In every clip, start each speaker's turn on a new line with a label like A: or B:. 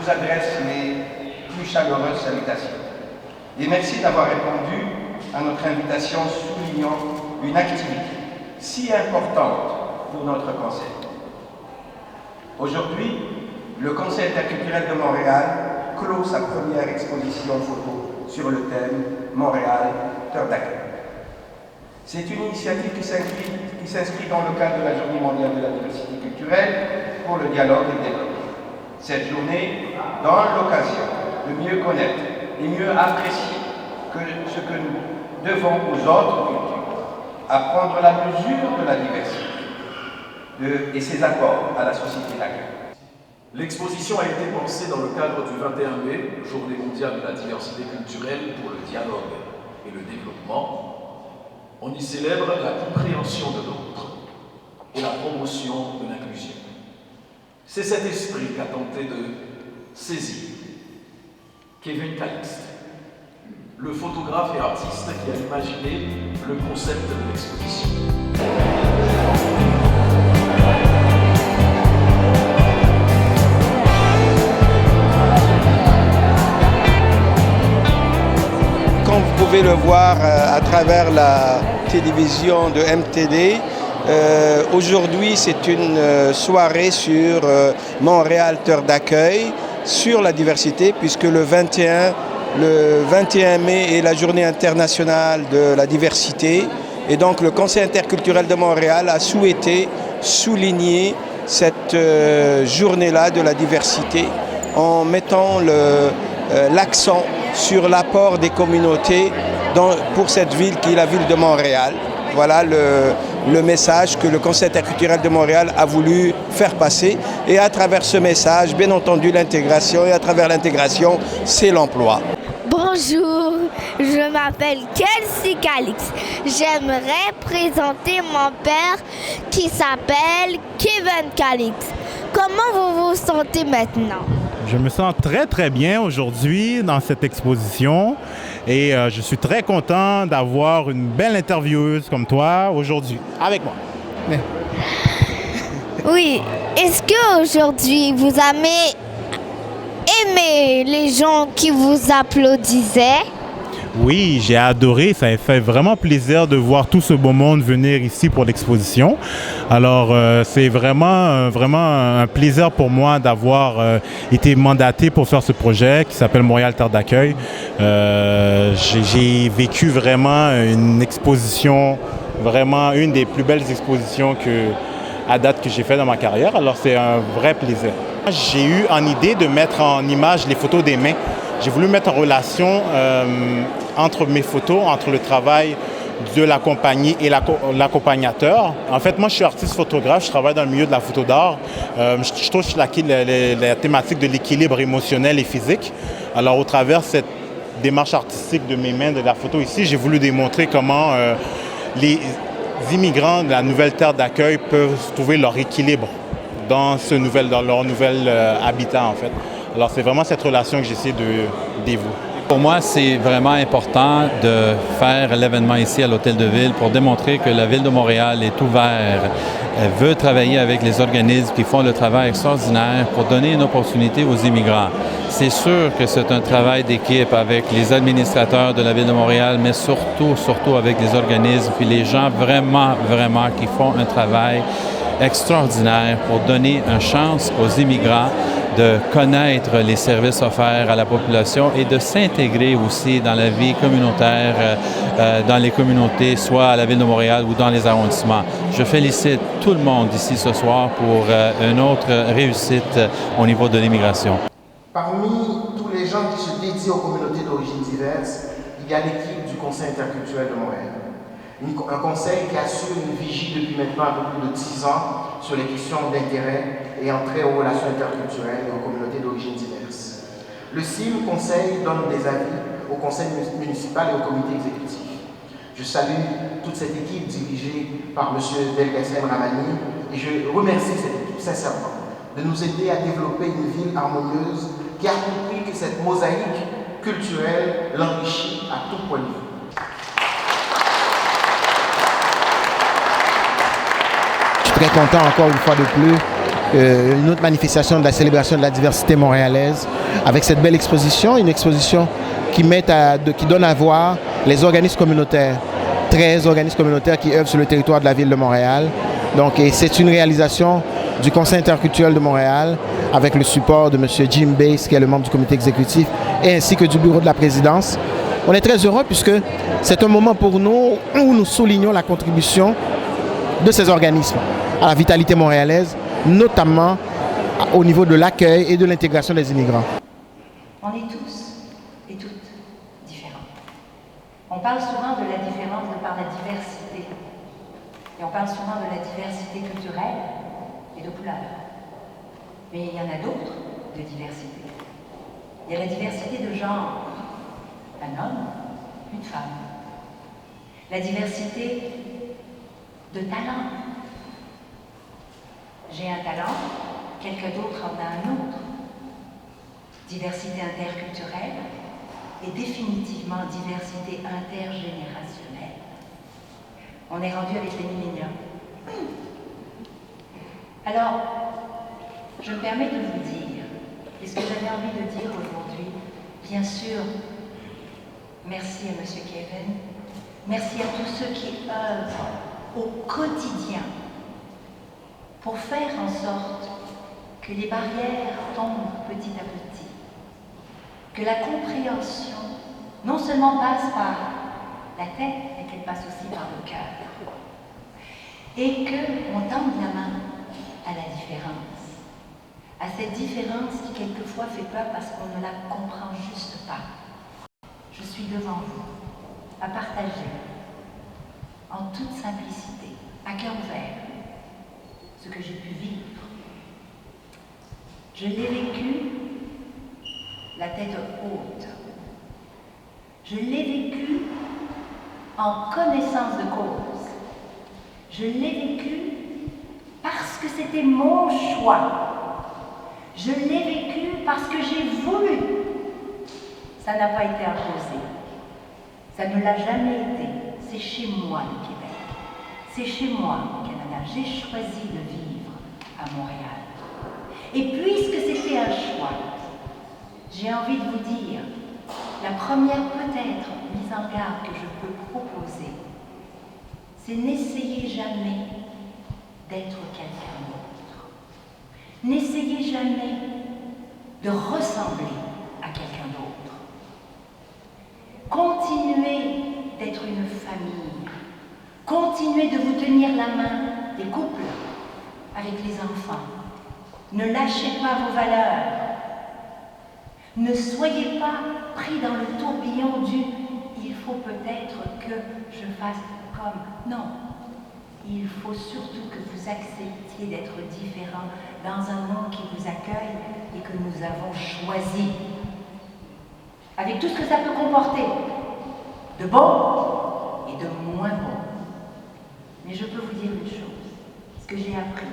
A: vous adresse mes plus chaleureuses salutations. Et merci d'avoir répondu à notre invitation soulignant une activité si importante pour notre conseil. Aujourd'hui, le Conseil interculturel de Montréal clôt sa première exposition photo sur le thème Montréal, terre d'accueil. C'est une initiative qui s'inscrit dans le cadre de la Journée mondiale de la diversité culturelle pour le dialogue et le développement. Cette journée donne l'occasion de mieux connaître et mieux apprécier ce que nous devons aux autres cultures, apprendre la mesure de la diversité et ses apports à la société d'accueil.
B: L'exposition a été pensée dans le cadre du 21 mai, Journée mondiale de la diversité culturelle pour le dialogue et le développement. On y célèbre la compréhension de l'autre et la promotion de l'inclusion. C'est cet esprit qu'a tenté de saisir Kevin Calixte, le photographe et artiste qui a imaginé le concept de l'exposition.
A: Comme vous pouvez le voir à travers la télévision de MTD, aujourd'hui c'est une soirée sur Montréal, terre d'accueil, sur la diversité, puisque le 21 mai est la journée internationale de la diversité. Et donc le Conseil interculturel de Montréal a souhaité souligner cette journée-là de la diversité en mettant l'accent sur l'apport des communautés pour cette ville qui est la ville de Montréal. Voilà le message que le Conseil interculturel de Montréal a voulu faire passer. Et à travers ce message, bien entendu, l'intégration. Et à travers l'intégration, c'est l'emploi.
C: Bonjour, je m'appelle Kelsey Calixte. J'aimerais présenter mon père qui s'appelle Kevin Calixte. Comment vous vous sentez maintenant?
D: Je me sens très très bien aujourd'hui dans cette exposition et je suis très content d'avoir une belle intervieweuse comme toi aujourd'hui avec moi.
C: Oui, est-ce qu'aujourd'hui vous avez aimé les gens qui vous applaudissaient?
D: Oui, j'ai adoré. Ça a fait vraiment plaisir de voir tout ce beau monde venir ici pour l'exposition. Alors, c'est vraiment un plaisir pour moi d'avoir été mandaté pour faire ce projet qui s'appelle Montréal, terre d'accueil. J'ai vécu vraiment une exposition, vraiment une des plus belles expositions à date que j'ai fait dans ma carrière. Alors, c'est un vrai plaisir. J'ai eu en idée de mettre en image les photos des mains. J'ai voulu mettre en relation entre mes photos, entre le travail de la compagnie et l'accompagnateur. En fait, moi, je suis artiste photographe, je travaille dans le milieu de la photo d'art. Je touche la thématique de l'équilibre émotionnel et physique. Alors, au travers cette démarche artistique de mes mains, de la photo ici, j'ai voulu démontrer comment les immigrants de la nouvelle terre d'accueil peuvent trouver leur équilibre dans leur nouvel habitat, en fait. Alors, c'est vraiment cette relation que j'essaie de dévouer.
E: Pour moi, c'est vraiment important de faire l'événement ici à l'Hôtel de Ville pour démontrer que la Ville de Montréal est ouverte, veut travailler avec les organismes qui font le travail extraordinaire pour donner une opportunité aux immigrants. C'est sûr que c'est un travail d'équipe avec les administrateurs de la Ville de Montréal, mais surtout avec les organismes puis les gens vraiment qui font un travail extraordinaire pour donner une chance aux immigrants de connaître les services offerts à la population et de s'intégrer aussi dans la vie communautaire, dans les communautés, soit à la Ville de Montréal ou dans les arrondissements. Je félicite tout le monde ici ce soir pour une autre réussite au niveau de l'immigration.
F: Parmi tous les gens qui se dédient aux communautés d'origine diverses, il y a l'équipe du Conseil interculturel de Montréal. Un conseil qui assure une vigie depuis maintenant un peu plus de 10 ans sur les questions d'intérêt et entrée aux relations interculturelles et aux communautés d'origine diverses. Le CIM Conseil donne des avis au conseil municipal et au comité exécutif. Je salue toute cette équipe dirigée par M. Belkacem Ramani et je remercie cette équipe sincèrement de nous aider à développer une ville harmonieuse qui a compris que cette mosaïque culturelle l'enrichit à tout point de vue.
G: Je suis très content encore une fois de plus
F: une autre manifestation de la célébration de la diversité montréalaise avec cette belle exposition, une exposition qui donne à voir les organismes communautaires, 13 organismes communautaires qui œuvrent sur le territoire de la ville de Montréal. Donc, et c'est une réalisation du Conseil interculturel de Montréal avec le support de M. Jim Bass, qui est le membre du comité exécutif, et ainsi que du bureau de la présidence. On est très heureux puisque c'est un moment pour nous où nous soulignons la contribution de ces organismes à la vitalité montréalaise, notamment au niveau de l'accueil et de l'intégration des immigrants.
G: On est tous et toutes différents. On parle souvent de la différence de par la diversité. Et on parle souvent de la diversité culturelle et de couleur. Mais il y en a d'autres de diversité. Il y a la diversité de genre. Un homme, une femme. La diversité de talent. J'ai un talent, quelqu'un d'autre en a un autre. Diversité interculturelle et définitivement diversité intergénérationnelle. On est rendu avec les milléniums. Alors, je me permets de vous dire, et ce que j'avais envie de dire aujourd'hui, bien sûr, merci à M. Kevin, merci à tous ceux qui œuvrent au quotidien pour faire en sorte que les barrières tombent petit à petit, que la compréhension non seulement passe par la tête, mais qu'elle passe aussi par le cœur, et qu'on tende la main à la différence, à cette différence qui quelquefois fait peur parce qu'on ne la comprend juste pas. Je suis devant vous, à partager, en toute simplicité, à cœur ouvert, ce que j'ai pu vivre. Je l'ai vécu, la tête haute. Je l'ai vécu en connaissance de cause. Je l'ai vécu parce que c'était mon choix. Je l'ai vécu parce que j'ai voulu. Ça n'a pas été imposé. Ça ne l'a jamais été. C'est chez moi le Québec. C'est chez moi au Canada. J'ai choisi de vivre à Montréal. Et puisque c'était un choix, j'ai envie de vous dire, la première peut-être mise en garde que je peux proposer, c'est n'essayez jamais d'être quelqu'un d'autre. N'essayez jamais de ressembler à quelqu'un d'autre. Continuez d'être une famille. Continuez de vous tenir la main, les couples, avec les enfants. Ne lâchez pas vos valeurs. Ne soyez pas pris dans le tourbillon du « il faut peut-être que je fasse comme ». Non, il faut surtout que vous acceptiez d'être différent dans un monde qui vous accueille et que nous avons choisi. Avec tout ce que ça peut comporter, de bon et de moins bon. Mais je peux vous dire une chose, ce que j'ai appris,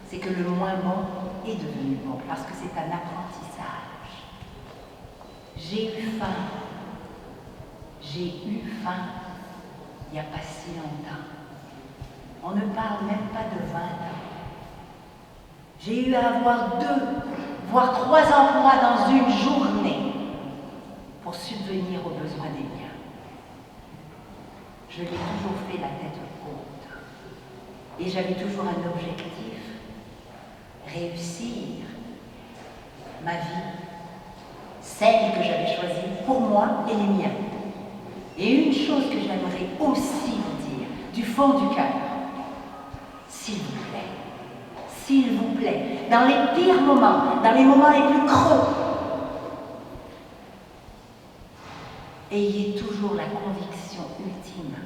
G: c'est que le moins bon est devenu bon, parce que c'est un apprentissage. J'ai eu faim. J'ai eu faim il n'y a pas si longtemps. On ne parle même pas de 20 ans. J'ai eu à avoir 2, voire 3 emplois dans une journée pour subvenir aux besoins des miens. Je l'ai toujours fait la tête haute. Et j'avais toujours un objectif, réussir ma vie, celle que j'avais choisie pour moi et les miens. Et une chose que j'aimerais aussi vous dire, du fond du cœur, s'il vous plaît, dans les pires moments, dans les moments les plus creux, ayez toujours la conviction ultime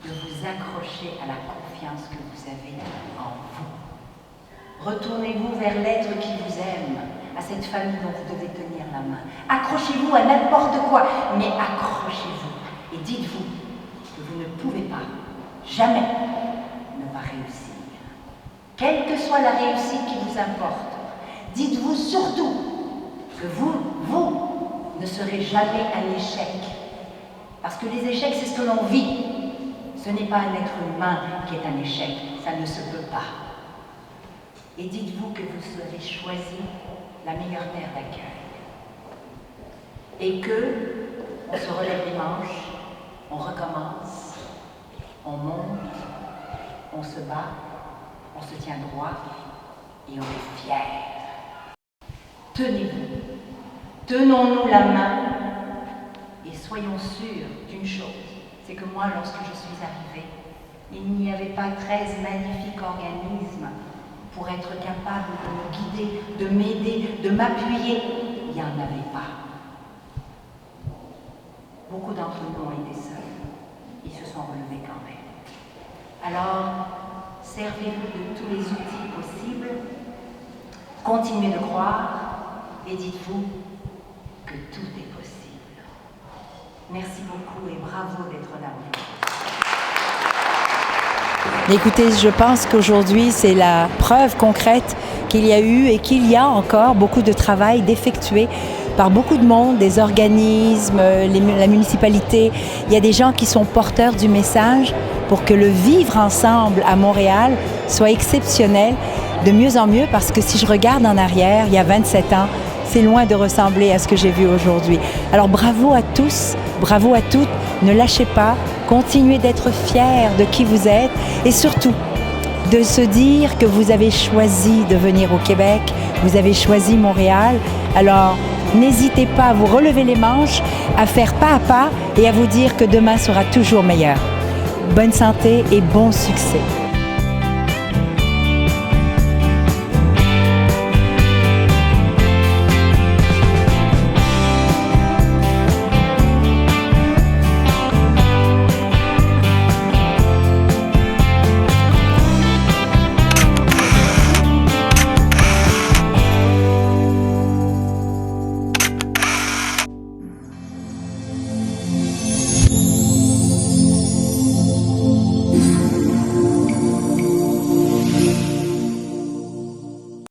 G: de vous accrocher à la confiance que vous avez en vous. Retournez-vous vers l'être qui vous aime, à cette famille dont vous devez tenir la main. Accrochez-vous à n'importe quoi, mais accrochez-vous. Et dites-vous que vous ne pouvez pas, jamais, ne pas réussir. Quelle que soit la réussite qui vous importe, dites-vous surtout que vous ne serez jamais un échec. Parce que les échecs, c'est ce que l'on vit. Ce n'est pas un être humain qui est un échec. Ça ne se peut pas. et dites-vous que vous avez choisi la meilleure terre d'accueil. Et que on se relève les manches, on recommence, on monte, on se bat, on se tient droit et on est fiers. Tenez-vous, tenons-nous la main et soyons sûrs d'une chose, c'est que moi, lorsque je suis arrivée, il n'y avait pas 13 magnifiques organismes pour être capable de me guider, de m'aider, de m'appuyer. Il n'y en avait pas. Beaucoup d'entre nous ont été seuls. Ils se sont relevés quand même. Alors, servez-vous de tous les outils possibles, continuez de croire et dites-vous que tout est possible. Merci beaucoup et bravo d'être là aujourd'hui.
H: Écoutez, je pense qu'aujourd'hui, c'est la preuve concrète qu'il y a eu et qu'il y a encore beaucoup de travail d'effectuer par beaucoup de monde, des organismes, la municipalité. Il y a des gens qui sont porteurs du message pour que le vivre ensemble à Montréal soit exceptionnel de mieux en mieux, parce que si je regarde en arrière, il y a 27 ans, c'est loin de ressembler à ce que j'ai vu aujourd'hui. Alors bravo à tous, bravo à toutes, ne lâchez pas, continuez d'être fiers de qui vous êtes et surtout de se dire que vous avez choisi de venir au Québec, vous avez choisi Montréal. Alors n'hésitez pas à vous relever les manches, à faire pas à pas et à vous dire que demain sera toujours meilleur. Bonne santé et bon succès.